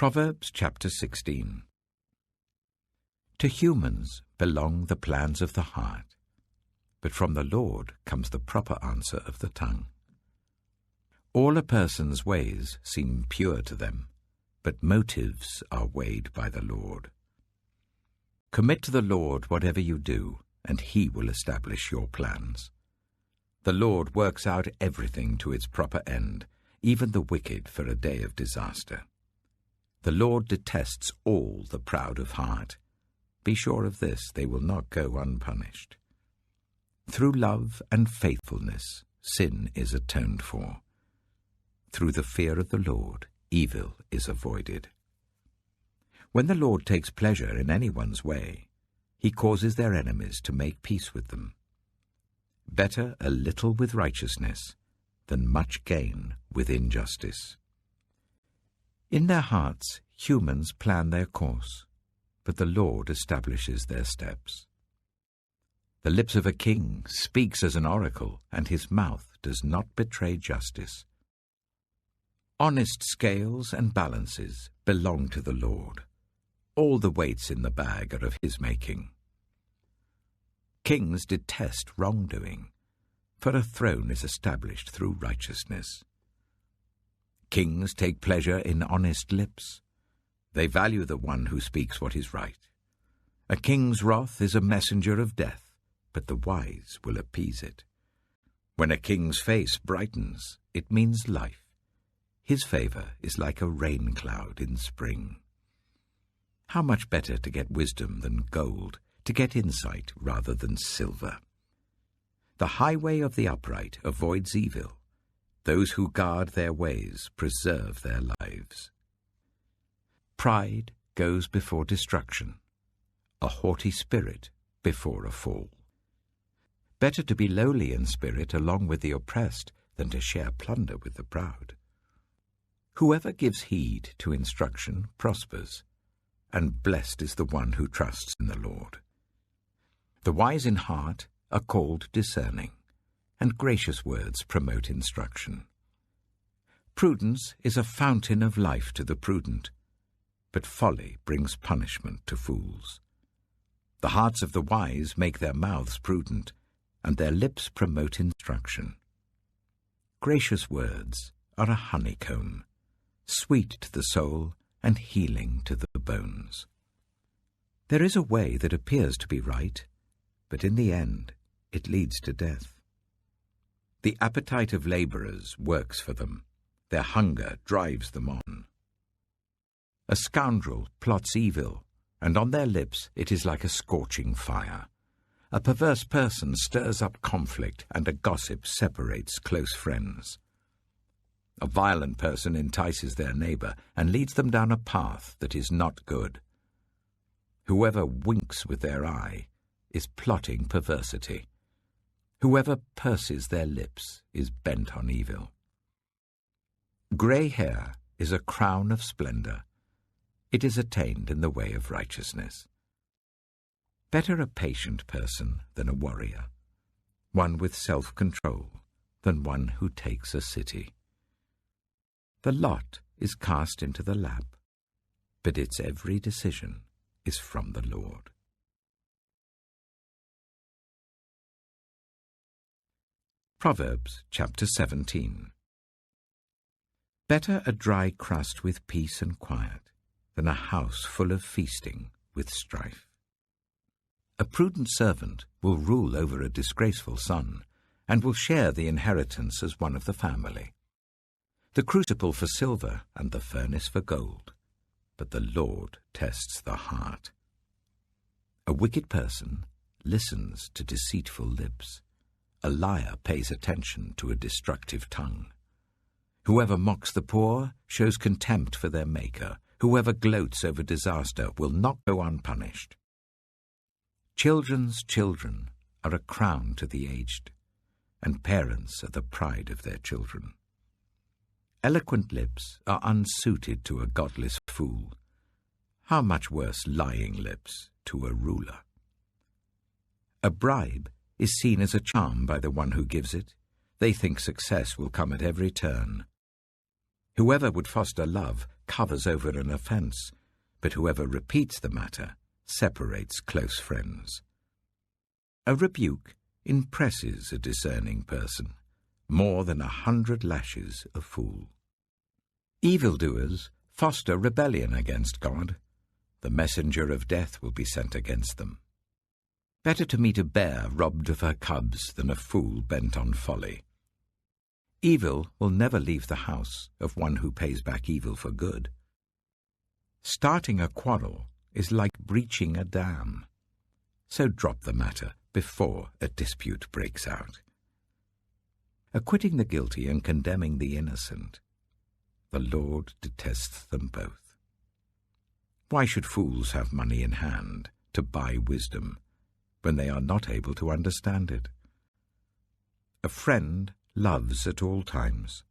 Proverbs chapter 16. To humans belong the plans of the heart, but from the Lord comes the proper answer of the tongue. All a person's ways seem pure to them, but motives are weighed by the Lord. Commit to the Lord whatever you do, and He will establish your plans. The Lord works out everything to its proper end, even the wicked for a day of disaster. The Lord detests all the proud of heart. Be sure of this, they will not go unpunished. Through love and faithfulness, sin is atoned for. Through the fear of the Lord, evil is avoided. When the Lord takes pleasure in anyone's way, He causes their enemies to make peace with them. Better a little with righteousness than much gain with injustice. In their hearts, humans plan their course, but the Lord establishes their steps. The lips of a king speaks as an oracle, and his mouth does not betray justice. Honest scales and balances belong to the Lord. All the weights in the bag are of His making. Kings detest wrongdoing, for a throne is established through righteousness. Kings take pleasure in honest lips. They value the one who speaks what is right. A king's wrath is a messenger of death, but the wise will appease it. When a king's face brightens, it means life. His favor is like a rain cloud in spring. How much better to get wisdom than gold, to get insight rather than silver. The highway of the upright avoids evil. Those who guard their ways preserve their lives. Pride goes before destruction, a haughty spirit before a fall. Better to be lowly in spirit along with the oppressed than to share plunder with the proud. Whoever gives heed to instruction prospers, and blessed is the one who trusts in the Lord. The wise in heart are called discerning, and gracious words promote instruction. Prudence is a fountain of life to the prudent, but folly brings punishment to fools. The hearts of the wise make their mouths prudent, and their lips promote instruction. Gracious words are a honeycomb, sweet to the soul and healing to the bones. There is a way that appears to be right, but in the end it leads to death. The appetite of laborers works for them. Their hunger drives them on. A scoundrel plots evil, and on their lips it is like a scorching fire. A perverse person stirs up conflict, and a gossip separates close friends. A violent person entices their neighbor and leads them down a path that is not good. Whoever winks with their eye is plotting perversity. Whoever purses their lips is bent on evil. Grey hair is a crown of splendor. It is attained in the way of righteousness. Better a patient person than a warrior, one with self-control than one who takes a city. The lot is cast into the lap, but its every decision is from the Lord. Proverbs chapter 17. Better a dry crust with peace and quiet than a house full of feasting with strife. A prudent servant will rule over a disgraceful son, and will share the inheritance as one of the family. The crucible for silver and the furnace for gold, but the Lord tests the heart. A wicked person listens to deceitful lips. A liar pays attention to a destructive tongue. Whoever mocks the poor shows contempt for their Maker. Whoever gloats over disaster will not go unpunished. Children's children are a crown to the aged, and parents are the pride of their children. Eloquent lips are unsuited to a godless fool. How much worse lying lips to a ruler. A bribe is seen as a charm by the one who gives it. They think success will come at every turn. Whoever would foster love covers over an offence, but whoever repeats the matter separates close friends. A rebuke impresses a discerning person more than 100 lashes a fool. Evildoers foster rebellion against God. The messenger of death will be sent against them. Better to meet a bear robbed of her cubs than a fool bent on folly. Evil will never leave the house of one who pays back evil for good. Starting a quarrel is like breaching a dam, so drop the matter before a dispute breaks out. Acquitting the guilty and condemning the innocent, the Lord detests them both. Why should fools have money in hand to buy wisdom when they are not able to understand it? A friend loves at all times,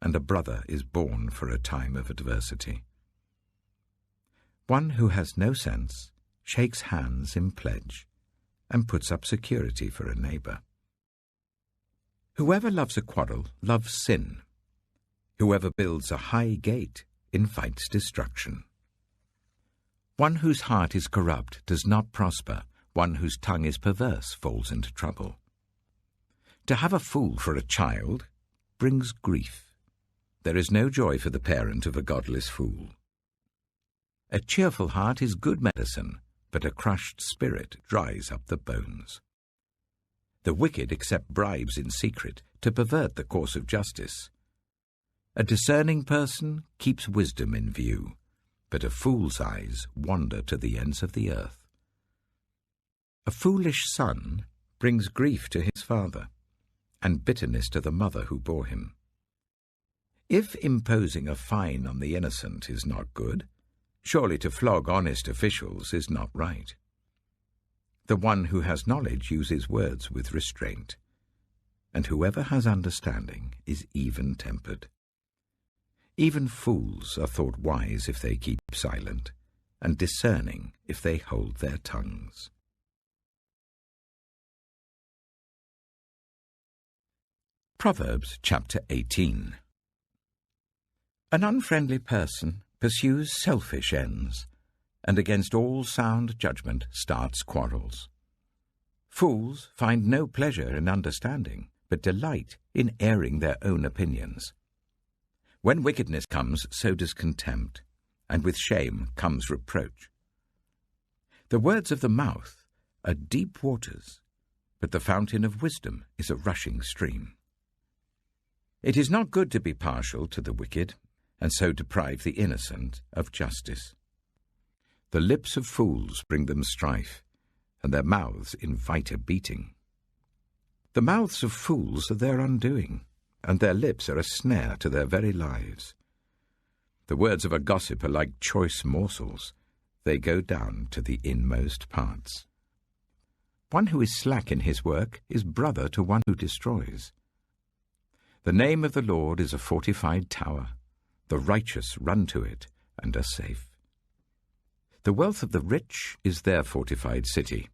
and a brother is born for a time of adversity. One who has no sense shakes hands in pledge and puts up security for a neighbour. Whoever loves a quarrel loves sin. Whoever builds a high gate invites destruction. One whose heart is corrupt does not prosper. One whose tongue is perverse falls into trouble. To have a fool for a child brings grief. There is no joy for the parent of a godless fool. A cheerful heart is good medicine, but a crushed spirit dries up the bones. The wicked accept bribes in secret to pervert the course of justice. A discerning person keeps wisdom in view, but a fool's eyes wander to the ends of the earth. A foolish son brings grief to his father, and bitterness to the mother who bore him. If imposing a fine on the innocent is not good, surely to flog honest officials is not right. The one who has knowledge uses words with restraint, and whoever has understanding is even-tempered. Even fools are thought wise if they keep silent, and discerning if they hold their tongues. Proverbs chapter 18. An unfriendly person pursues selfish ends, and against all sound judgment starts quarrels. Fools find no pleasure in understanding, but delight in airing their own opinions. When wickedness comes, so does contempt, and with shame comes reproach. The words of the mouth are deep waters, but the fountain of wisdom is a rushing stream. It is not good to be partial to the wicked, and so deprive the innocent of justice. The lips of fools bring them strife, and their mouths invite a beating. The mouths of fools are their undoing, and their lips are a snare to their very lives. The words of a gossip are like choice morsels. They go down to the inmost parts. One who is slack in his work is brother to one who destroys. The name of the Lord is a fortified tower. The righteous run to it and are safe. The wealth of the rich is their fortified city.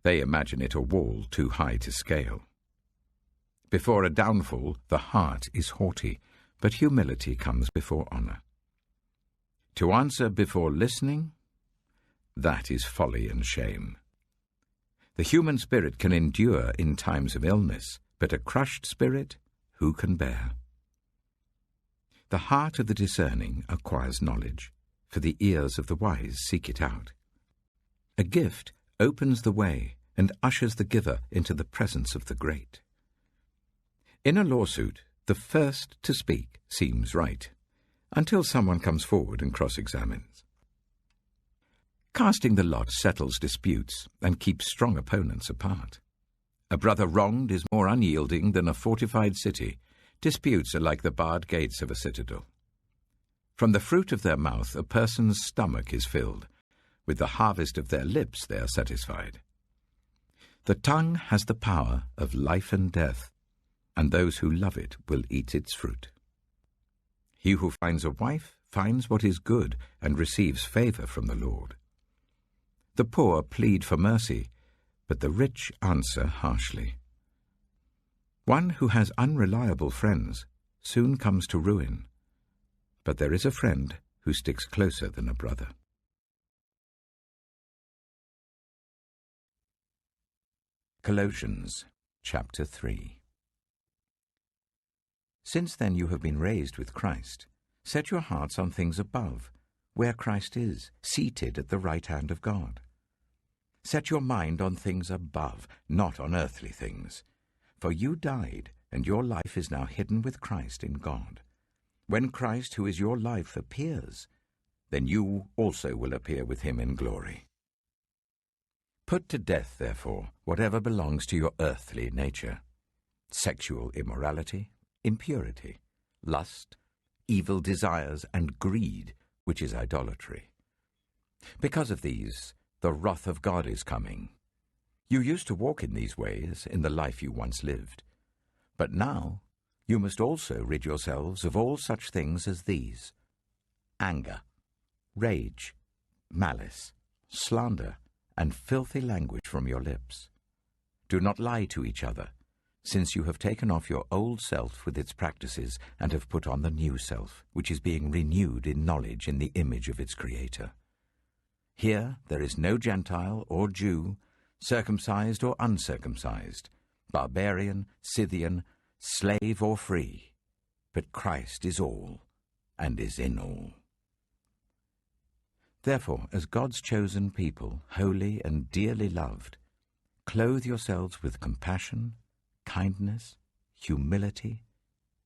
They imagine it a wall too high to scale. Before a downfall, the heart is haughty, but humility comes before honor. To answer before listening, that is folly and shame. The human spirit can endure in times of illness, but a crushed spirit, who can bear? The heart of the discerning acquires knowledge, for the ears of the wise seek it out. A gift opens the way and ushers the giver into the presence of the great. In a lawsuit, the first to speak seems right, until someone comes forward and cross-examines. Casting the lot settles disputes and keeps strong opponents apart. A brother wronged is more unyielding than a fortified city. Disputes are like the barred gates of a citadel. From the fruit of their mouth a person's stomach is filled. With the harvest of their lips they are satisfied. The tongue has the power of life and death, and those who love it will eat its fruit. He who finds a wife finds what is good and receives favor from the Lord. The poor plead for mercy, but the rich answer harshly. One who has unreliable friends soon comes to ruin, but there is a friend who sticks closer than a brother. Colossians chapter 3. Since then you have been raised with Christ, set your hearts on things above, where Christ is, seated at the right hand of God. Set your mind on things above, not on earthly things. For you died, and your life is now hidden with Christ in God. When Christ, who is your life, appears, then you also will appear with him in glory. Put to death, therefore, whatever belongs to your earthly nature: sexual immorality, impurity, lust, evil desires, and greed, which is idolatry. Because of these, the wrath of God is coming. You used to walk in these ways in the life you once lived. But now you must also rid yourselves of all such things as these: anger, rage, malice, slander, and filthy language from your lips. Do not lie to each other, since you have taken off your old self with its practices and have put on the new self, which is being renewed in knowledge in the image of its Creator. Here there is no Gentile or Jew, circumcised or uncircumcised, barbarian, Scythian, slave or free, but Christ is all and is in all. Therefore, as God's chosen people, holy and dearly loved, clothe yourselves with compassion, kindness, humility,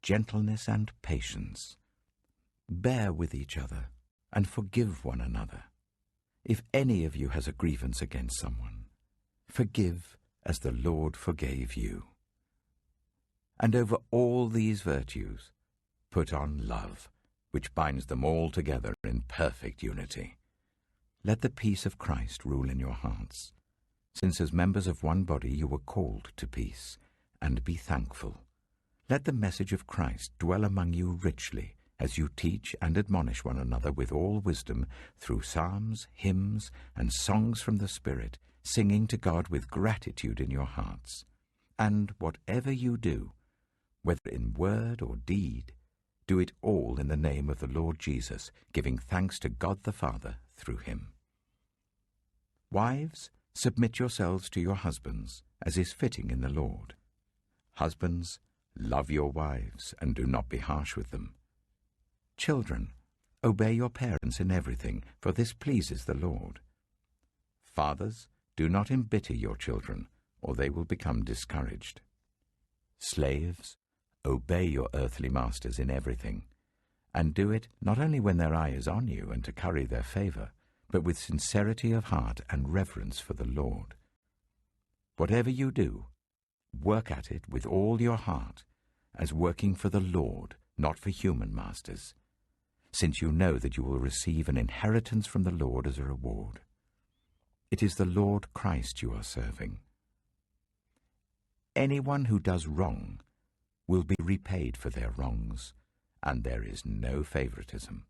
gentleness, and patience. Bear with each other and forgive one another. If any of you has a grievance against someone, forgive as the Lord forgave you. And over all these virtues, put on love, which binds them all together in perfect unity. Let the peace of Christ rule in your hearts, since as members of one body you were called to peace, and be thankful. Let the message of Christ dwell among you richly, as you teach and admonish one another with all wisdom, through psalms, hymns, and songs from the Spirit, singing to God with gratitude in your hearts. And whatever you do, whether in word or deed, do it all in the name of the Lord Jesus, giving thanks to God the Father through him. Wives, submit yourselves to your husbands, as is fitting in the Lord. Husbands, love your wives, and do not be harsh with them. Children, obey your parents in everything, for this pleases the Lord. Fathers, do not embitter your children, or they will become discouraged. Slaves, obey your earthly masters in everything, and do it not only when their eye is on you and to curry their favor, but with sincerity of heart and reverence for the Lord. Whatever you do, work at it with all your heart, as working for the Lord, not for human masters, since you know that you will receive an inheritance from the Lord as a reward. It is the Lord Christ you are serving. Anyone who does wrong will be repaid for their wrongs, and there is no favoritism.